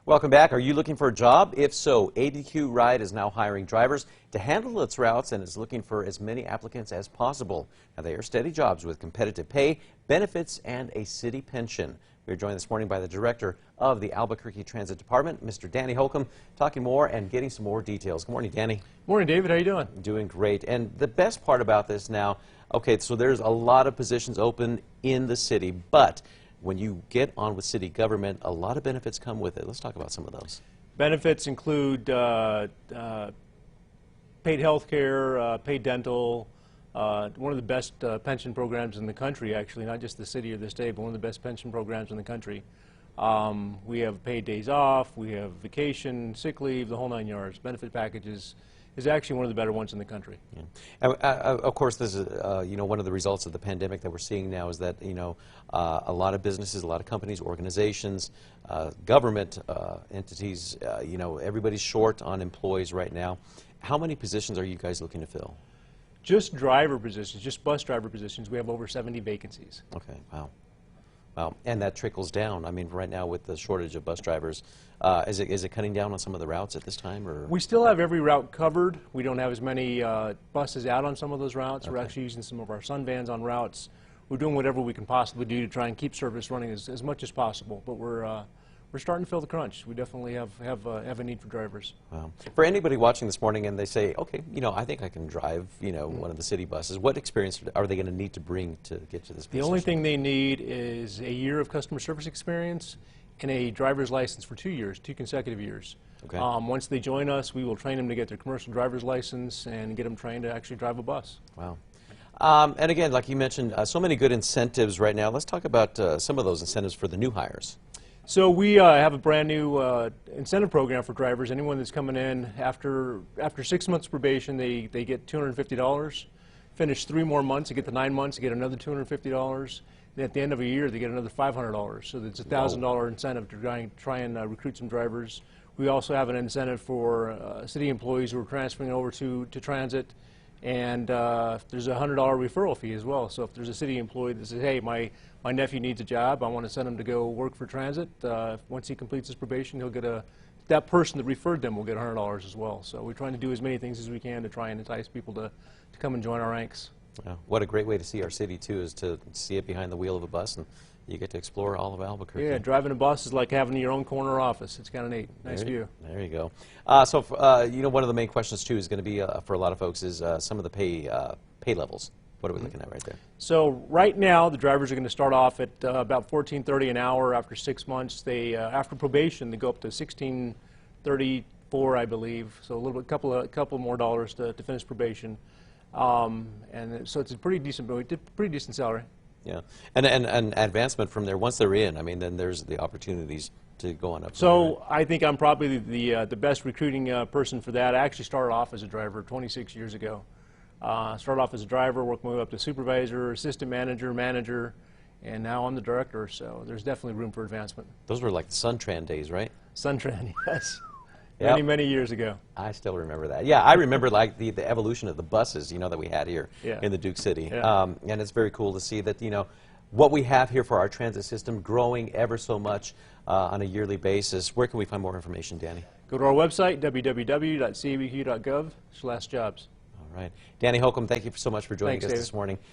Welcome back. Are you looking for a job? If so, ABQ Ride is now hiring drivers to handle its routes and is looking for as many applicants as possible. Now, they are steady jobs with competitive pay, benefits, and a city pension. We are joined this morning by the director of the CABQ Transit Department, Mr. Danny Holcomb, talking more and getting some more details. Good morning, Danny. Morning, David. How you doing? Doing great. And the best part about this now, okay, so there's a lot of positions open in the city, but when you get on with city government, a lot of benefits come with it. Let's talk about some of those. Benefits include paid health care, paid dental, one of the best pension programs in the country, actually, not just the city or the state, but one of the best pension programs in the country. We have paid days off, we have vacation, sick leave, the whole 9 yards. Benefit packages is actually one of the better ones in the country. Yeah. Of course, this is one of the results of the pandemic that we're seeing now is that a lot of businesses, a lot of companies, organizations, government entities, everybody's short on employees right now. How many positions are you guys looking to fill? Just driver positions, just bus driver positions, we have over 70 vacancies. Okay, wow. Wow, and that trickles down. I mean, right now with the shortage of bus drivers, is it cutting down on some of the routes at this time? Or? We still have every route covered. We don't have as many buses out on some of those routes. Okay. We're actually using some of our Sun vans on routes. We're doing whatever we can possibly do to try and keep service running as much as possible, but we're starting to feel the crunch. We definitely have a need for drivers. Wow. For anybody watching this morning and they say, okay, I think I can drive, one of the city buses, what experience are they going to need to bring to get to this position? The only thing they need is a year of customer service experience and a driver's license for 2 years, 2 consecutive years. Okay. Once they join us, we will train them to get their commercial driver's license and get them trained to actually drive a bus. Wow. And again, like you mentioned, so many good incentives right now. Let's talk about some of those incentives for the new hires. So we have a brand new incentive program for drivers. Anyone that's coming in after 6 months probation, they get $250. Finish 3 more months, they get to 9 months, they get another $250. And at the end of a year, they get another $500. So it's a $1,000 incentive to try and recruit some drivers. We also have an incentive for city employees who are transferring over to transit. And there's a $100 referral fee as well. So if there's a city employee that says, hey, my nephew needs a job, I want to send him to go work for transit, once he completes his probation, he'll get that person that referred them will get $100 as well. So we're trying to do as many things as we can to try and entice people to come and join our ranks. Yeah. What a great way to see our city, too, is to see it behind the wheel of a bus, and you get to explore all of Albuquerque. Yeah, driving a bus is like having your own corner office. It's kind of neat. Nice view. There you go. So, one of the main questions, too, is going to be, for a lot of folks, is some of the pay levels. What are we looking at right there? So right now, the drivers are going to start off at about $14.30 an hour. After 6 months, after probation, they go up to $16.34, I believe. So a little bit, couple more dollars to finish probation. And so it's a pretty decent salary. Yeah, and advancement from there once they're in. I mean, then there's the opportunities to go on up. So I think I'm probably the best recruiting person for that. I actually started off as a driver 26 years ago. Started off as a driver, worked my way up to supervisor, assistant manager, manager, and now I'm the director. So there's definitely room for advancement. Those were like the Suntran days, right? Suntran, yes. Yep. Many years ago. I still remember that. Yeah, I remember like the evolution of the buses, that we had here in the Duke City. Yeah. And it's very cool to see that, what we have here for our transit system growing ever so much on a yearly basis. Where can we find more information, Danny? Go to our website, www.cabq.gov/jobs. All right. Danny Holcomb, thank you so much for joining us David. this morning.